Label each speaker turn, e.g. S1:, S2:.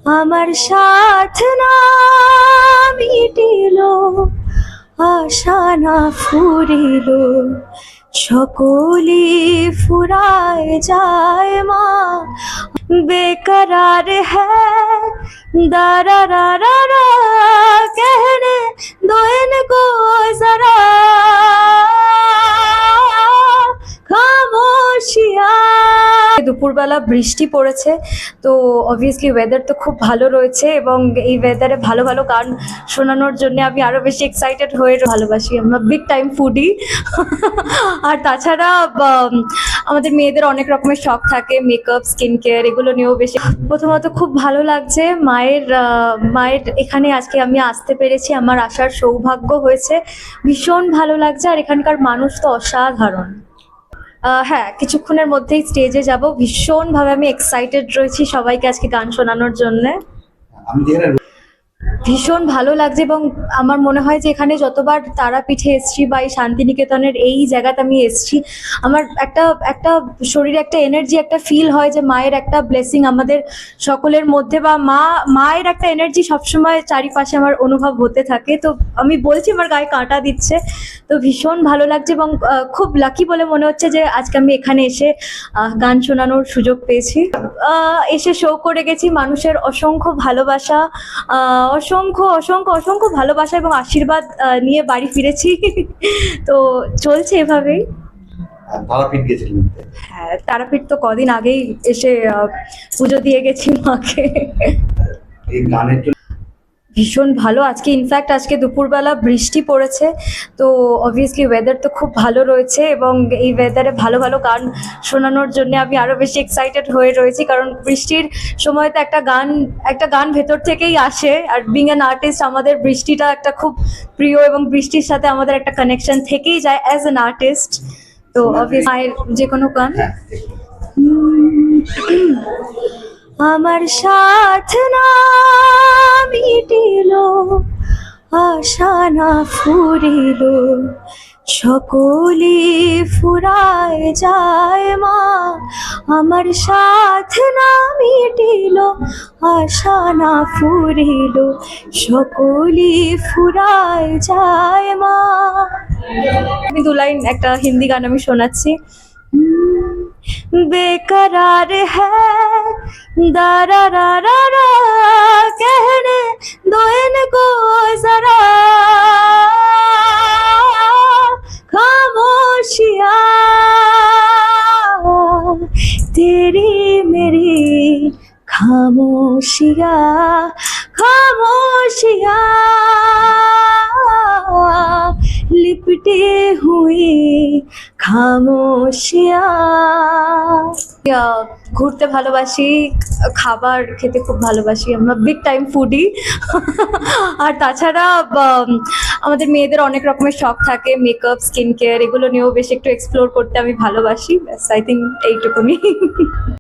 S1: আমার সাথ না মিটিল, আশা না ফুরিল, সকলি ফুরায় যায় মা। बेकरार है दारा रा रा रा, कहने दो इनको जरा খামোশিয়া। দুপুরবেলা বৃষ্টি পড়েছে, তো অবভিয়াসলি ওয়েদার তো খুব ভালো রয়েছে এবং এই ওয়েদারে ভালো ভালো গান শোনানোর জন্য আমি আরো বেশি এক্সাইটেড হয়ে ভালোবাসি। আমরা বিগ টাইম ফুডি। আর তাছাড়া আমাদের মেয়েদের অনেক রকমের শখ থাকে, মেকআপ, স্কিন কেয়ার, এগুলো নিয়েও বেশি। প্রথমত খুব ভালো লাগছে মায়ের এখানে আজকে আমি আসতে পেরেছি, আমার আসার সৌভাগ্য হয়েছে, ভীষণ ভালো লাগছে। আর এখানকার মানুষ তো অসাধারণ। হ্যাঁ, কিছুক্ষণের মধ্যেই স্টেজে যাব, ভীষণভাবে আমি এক্সাইটেড রয়েছি সবাইকে আজকে গান শোনানোর জন্য। ভীষণ ভালো লাগছে এবং আমার মনে হয় যে এখানে যতবার তারাপীঠে এসছি বা এই শান্তিনিকেতনের এই জায়গাতে আমি এসছি, আমার একটা শরীরে একটা এনার্জি, একটা ফিল হয় যে মায়ের একটা ব্লেসিং আমাদের সকলের মধ্যে, বা মায়ের একটা এনার্জি সবসময় চারিপাশে আমার অনুভব হতে থাকে। তো আমি বলছি আমার গায়ে কাঁটা দিচ্ছে, তো ভীষণ ভালো লাগছে এবং খুব লাকি বলে মনে হচ্ছে যে আজকে আমি এখানে এসে গান শোনানোর সুযোগ পেয়েছি। এসে শো করে গেছি মানুষের অসংখ্য ভালোবাসা, অসংখ্য অসংখ্য অসংখ্য ভালোবাসা এবং আশীর্বাদ নিয়ে বাড়ি ফিরেছি। তো চলছে এভাবেই।
S2: তারাপীঠ গেছিলেন?
S1: হ্যাঁ, তারাপীঠ তো কদিন আগেই এসে পুজো দিয়ে গেছি মাকে।
S2: এই গানের জন্য
S1: ভীষণ ভালো। আজকে দুপুরবেলা বৃষ্টি পড়েছে, তো অবভিয়াসলি ওয়েদার তো খুব ভালো রয়েছে এবং এই ওয়েদারে ভালো ভালো গান শোনানোর জন্য আমি আরো বেশি এক্সাইটেড হয়ে রয়েছি, কারণ বৃষ্টির সময় তো একটা গান ভেতর থেকেই আসে। আর বিং অ্যান আর্টিস্ট, আমাদের বৃষ্টিটা একটা খুব প্রিয় এবং বৃষ্টির সাথে আমাদের একটা কানেকশন থেকেই যায় অ্যাজ অ্যান আর্টিস্ট। তো অবভিয়াসলি মায়ের যে কোনো গান। আমার সাথ না মিটিল, আশা না ফুরিল, সকলি ফুরায় যায় মা। আমার সাথ না মিটিল, আশা না ফুরিল, সকলি ফুরায় যায় মা। আমি 2 লাইন একটা হিন্দি গান আমি শোনাচ্ছি। बेकरार है दारा रा रा रा, कहने दो इनको जरा खामोशिया। तेरी मेरी खामोशिया, खामोशिया लिपटे हुई খামোশিয়া। ঘুরতে ভালোবাসি, খাবার খেতে খুব ভালোবাসি, আমরা বিগ টাইম ফুডি। আর তাছাড়া আমাদের মেয়েদের অনেক রকমের শখ থাকে, মেকআপ, স্কিন কেয়ার, এগুলো নিয়েও বেশ একটু এক্সপ্লোর করতে আমি ভালোবাসি। ব্যাস, আই থিঙ্ক এইটুকুনি।